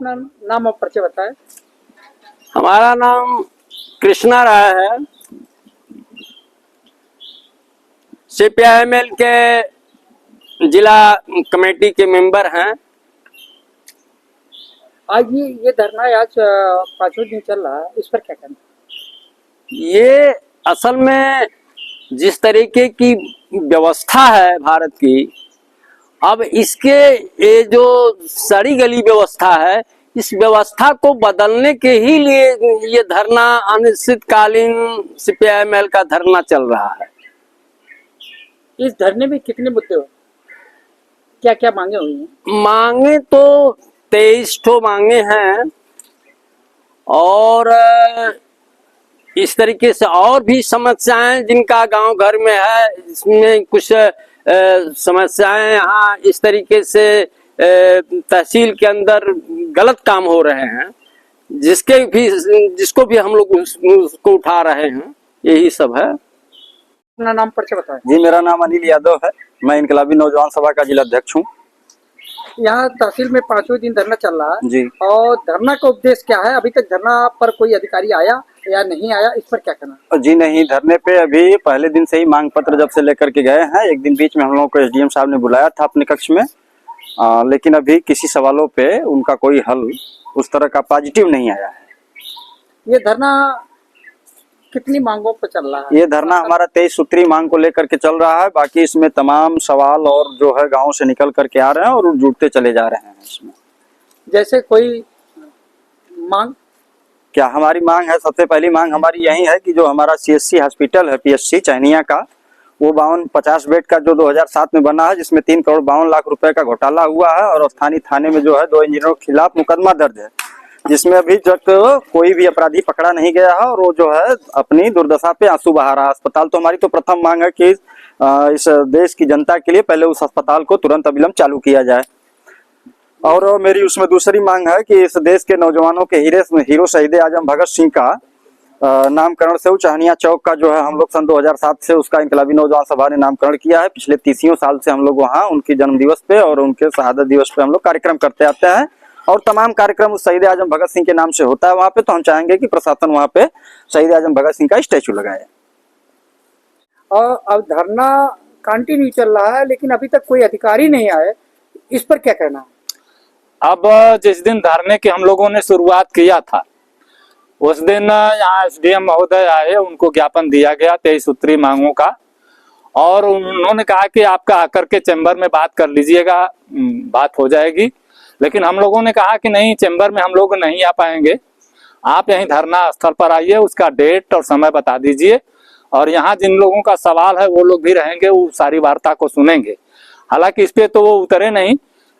अपना नाम और परिचय बताएं। हमारा नाम कृष्णा राय है। CPIML के जिला कमेटी के मेंबर हैं। आज ये धरना आज पांचवें दिन चल रहा है, इस पर क्या कहना? ये असल में जिस तरीके की व्यवस्था है भारत की, अब इसके ये जो सड़ी गली व्यवस्था है, इस व्यवस्था को बदलने के ही लिए ये धरना अनिश्चितकालीन CPIML का धरना चल रहा है। इस धरने में कितने मुद्दे हो, क्या क्या मांगे हुई हैं? मांगे तो 23 ठो मांगे हैं और इस तरीके से और भी समस्याएं जिनका गांव घर में है, इसमें कुछ समस्याएं यहाँ इस तरीके से तहसील के अंदर गलत काम हो रहे हैं, जिसको भी हम लोग उसको उठा रहे हैं। यही सब है। अपना नाम परिचय बताएं। जी, मेरा नाम अनिल यादव है। मैं इनकलाबी नौजवान सभा का जिला अध्यक्ष हूँ। यहाँ तहसील में पांचवें दिन धरना चल रहा है जी। और धरना का उद्देश्य क्या है? अभी तक धरना पर कोई अधिकारी आया या नहीं आया, इस पर क्या कहना? जी नहीं, धरने पे अभी पहले दिन से ही मांग पत्र जब से लेकर के गए हैं। एक दिन बीच में हम लोगों को SDM साहब ने बुलाया था अपने कक्ष में, लेकिन अभी किसी सवालों पे उनका कोई हल उस तरह का पॉजिटिव नहीं आया है। ये धरना कितनी मांगों पर चल रहा है? ये धरना हमारा 23 सूत्री मांग को लेकर के चल रहा है। बाकी इसमें तमाम सवाल और जो है गाँव से निकल करके आ रहे हैं और जुड़ते चले जा रहे हैं। इसमें जैसे कोई मांग क्या हमारी मांग है? सबसे पहली मांग हमारी यही है कि जो हमारा CSC हॉस्पिटल है PSC चैनिया का, वो 52-50 बेड का जो 2007 में बना है, जिसमें 3 करोड़ 52 लाख रुपए का घोटाला हुआ है और स्थानीय थाने में जो है 2 इंजीनियरों के खिलाफ मुकदमा दर्ज है, जिसमें अभी तक कोई भी अपराधी पकड़ा नहीं गया है और वो जो है अपनी दुर्दशा पे आंसू बहा रहा है। अस्पताल तो हमारी तो प्रथम मांग है कि इस देश की जनता के लिए पहले उस अस्पताल को तुरंत अविलंब चालू किया जाए। और मेरी उसमें दूसरी मांग है कि इस देश के नौजवानों के हीरो शहीद आजम भगत सिंह का नामकरण से चहनिया चौक का जो है, हम लोग सन 2007 से उसका इनकलाबी नौजवान सभा ने नामकरण किया है। पिछले 30 साल से हम लोग वहाँ उनके जन्म दिवस पे और उनके शहादत दिवस पे हम लोग कार्यक्रम करते आते हैं और तमाम कार्यक्रम उस शहीद आजम भगत सिंह के नाम से होता है वहाँ पे। तो हम चाहेंगे कि प्रशासन वहाँ पे शहीद आजम भगत सिंह का स्टैचू लगाए। और अब धरना कंटिन्यू चल रहा है लेकिन अभी तक कोई अधिकारी नहीं आए, इस पर क्या कहना? अब जिस दिन धरने की हम लोगों ने शुरुआत किया था, उस दिन यहाँ SDM महोदय आए, उनको ज्ञापन दिया गया 23 सूत्री मांगों का और उन्होंने कहा कि आपका आकर के चैम्बर में बात कर लीजिएगा, बात हो जाएगी। लेकिन हम लोगों ने कहा कि नहीं, चैम्बर में हम लोग नहीं आ पाएंगे, आप यहीं धरना स्थल पर आइए, उसका डेट और समय बता दीजिए और यहाँ जिन लोगों का सवाल है वो लोग भी रहेंगे, वो सारी वार्ता को सुनेंगे। हालांकि इस पे तो वो उतरे नहीं,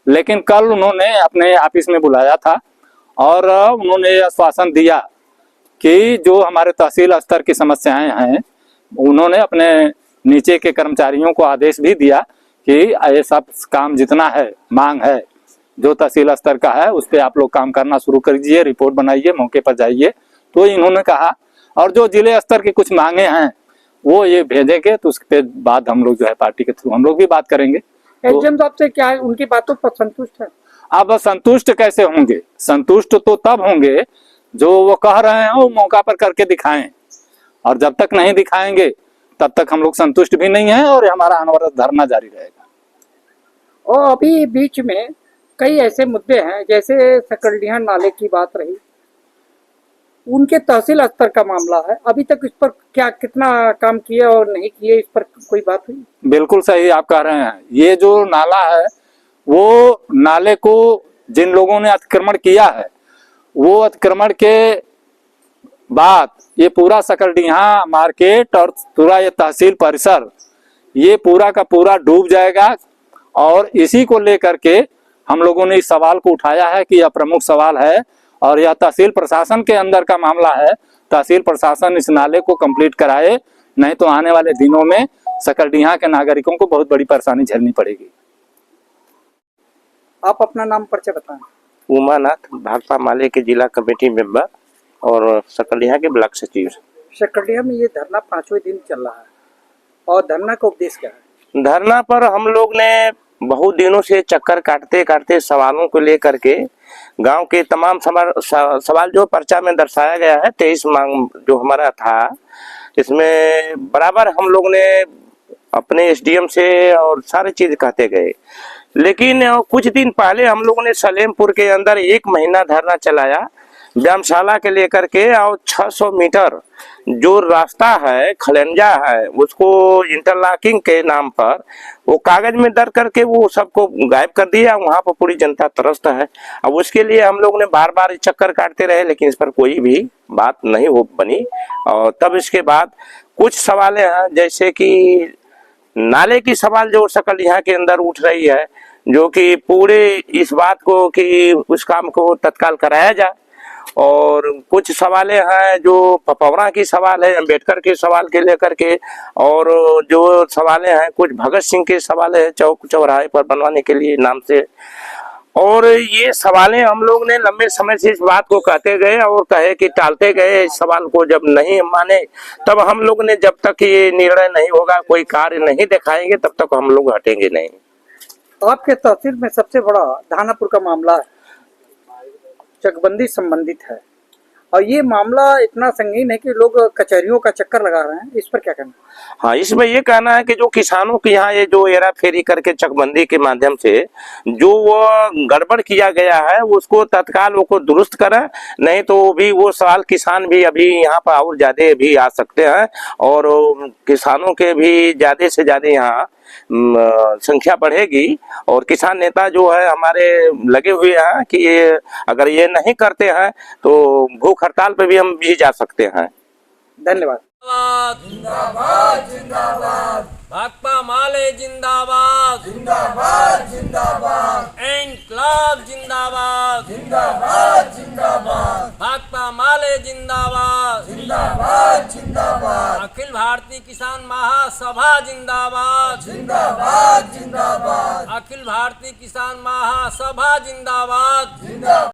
लेकिन कल उन्होंने अपने ऑफिस में बुलाया था और उन्होंने आश्वासन दिया कि जो हमारे तहसील स्तर की समस्याएं हैं, उन्होंने अपने नीचे के कर्मचारियों को आदेश भी दिया कि ये सब काम जितना है, मांग है जो तहसील स्तर का है, उस पर आप लोग काम करना शुरू कर दीजिए, रिपोर्ट बनाइए, मौके पर जाइए। तो इन्होंने कहा और जो जिले स्तर की कुछ मांगे हैं वो ये भेजेंगे, तो उसके बाद हम लोग जो है पार्टी के थ्रू हम लोग भी बात करेंगे। SDM साहब से क्या है, उनकी बातों पर संतुष्ट है? अब संतुष्ट कैसे होंगे? संतुष्ट तो तब होंगे जो वो कह रहे हैं वो मौका पर करके दिखाएं, और जब तक नहीं दिखाएंगे तब तक हम लोग संतुष्ट भी नहीं है और हमारा अनवरत धरना जारी रहेगा। और अभी बीच में कई ऐसे मुद्दे हैं, जैसे सकलडीहा नाले की बात रही, उनके तहसील स्तर का मामला है, अभी तक इस पर क्या कितना काम किए और नहीं किए, इस पर कोई बात हुई? बिल्कुल सही आप कह रहे हैं। ये जो नाला है, वो नाले को जिन लोगों ने अतिक्रमण किया है, वो अतिक्रमण के बाद ये पूरा सकलडीहा मार्केट और पूरा ये तहसील परिसर, ये पूरा का पूरा डूब जाएगा। और इसी को लेकर के हम लोगों ने इस सवाल को उठाया है कि यह प्रमुख सवाल है और यह तहसील प्रशासन के अंदर का मामला है। तहसील प्रशासन इस नाले को कंप्लीट कराए, नहीं तो आने वाले दिनों में सकलडीहा के नागरिकों को बहुत बड़ी परेशानी झेलनी पड़ेगी। आप अपना नाम परिचय बताएं। उमानाथ, भाकपा माले के जिला कमेटी मेंबर और सकलडीहा के ब्लॉक सचिव। सकलडीहा में ये धरना पांचवें दिन चल रहा है और धरना का उद्देश्य क्या है? धरना पर हम लोग ने बहुत दिनों से चक्कर काटते काटते सवालों को लेकर के गांव के तमाम सवाल जो पर्चा में दर्शाया गया है 23 मांग जो हमारा था, इसमें बराबर हम लोग ने अपने एसडीएम से और सारे चीज कहते गए। लेकिन कुछ दिन पहले हम लोगों ने सलेमपुर के अंदर 1 महीना धरना चलाया व्यायामशाला के लेकर के, और 600 मीटर जो रास्ता है खलेंजा है उसको इंटरलॉकिंग के नाम पर वो कागज में दर्ज करके वो सबको गायब कर दिया। वहां पर पूरी जनता त्रस्त है। अब उसके लिए हम लोग ने बार बार चक्कर काटते रहे, लेकिन इस पर कोई भी बात नहीं हो बनी। और तब इसके बाद कुछ सवालें हैं, जैसे कि नाले की सवाल जो सकलिया के अंदर उठ रही है, जो कि पूरे इस बात को कि उस काम को तत्काल कराया जाए। और कुछ सवालें हैं जो पपौरा की सवाल है, अम्बेडकर के सवाल के लेकर के, और जो सवालें हैं कुछ भगत सिंह के सवाल है चौक चौराहे पर बनवाने के लिए नाम से। और ये सवालें हम लोग ने लंबे समय से इस बात को कहते गए और कहे कि टालते गए। इस सवाल को जब नहीं माने तब हम लोग ने, जब तक ये निर्णय नहीं होगा, कोई कार्य नहीं दिखाएंगे, तब तक हम लोग हटेंगे नहीं। आपके तहसील में सबसे बड़ा धानापुर का मामला है, चकबंदी संबंधित है, और ये मामला इतना संगीन है कि लोग कचहरियों का चक्कर लगा रहे हैं। इस पर क्या कहना? हाँ, इसमें ये कहना है कि जो किसानों के यहाँ ये जो हेरा फेरी करके चकबंदी के माध्यम से जो वो गड़बड़ किया गया है उसको तत्काल वो दुरुस्त करें, नहीं तो भी वो सवाल किसान भी अभी यहाँ पर और ज्यादा भी आ सकते हैं, और किसानों के भी ज्यादा से ज्यादा यहाँ संख्या बढ़ेगी। और किसान नेता जो है हमारे लगे हुए हैं कि ये अगर ये नहीं करते हैं तो भूख हड़ताल पे भी हम भी जा सकते हैं। धन्यवाद। जिंदाबाद जिंदाबाद, भाकपा माले जिंदाबाद जिंदाबाद जिंदाबाद, इनकलाब जिंदाबाद जिंदाबाद जिंदाबाद, भाकपा माले जिंदाबाद जिंदाबाद जिंदाबाद, अखिल भारतीय किसान महासभा जिंदाबाद जिंदाबाद जिंदाबाद, अखिल भारतीय किसान महासभा जिंदाबाद जिंदाबाद।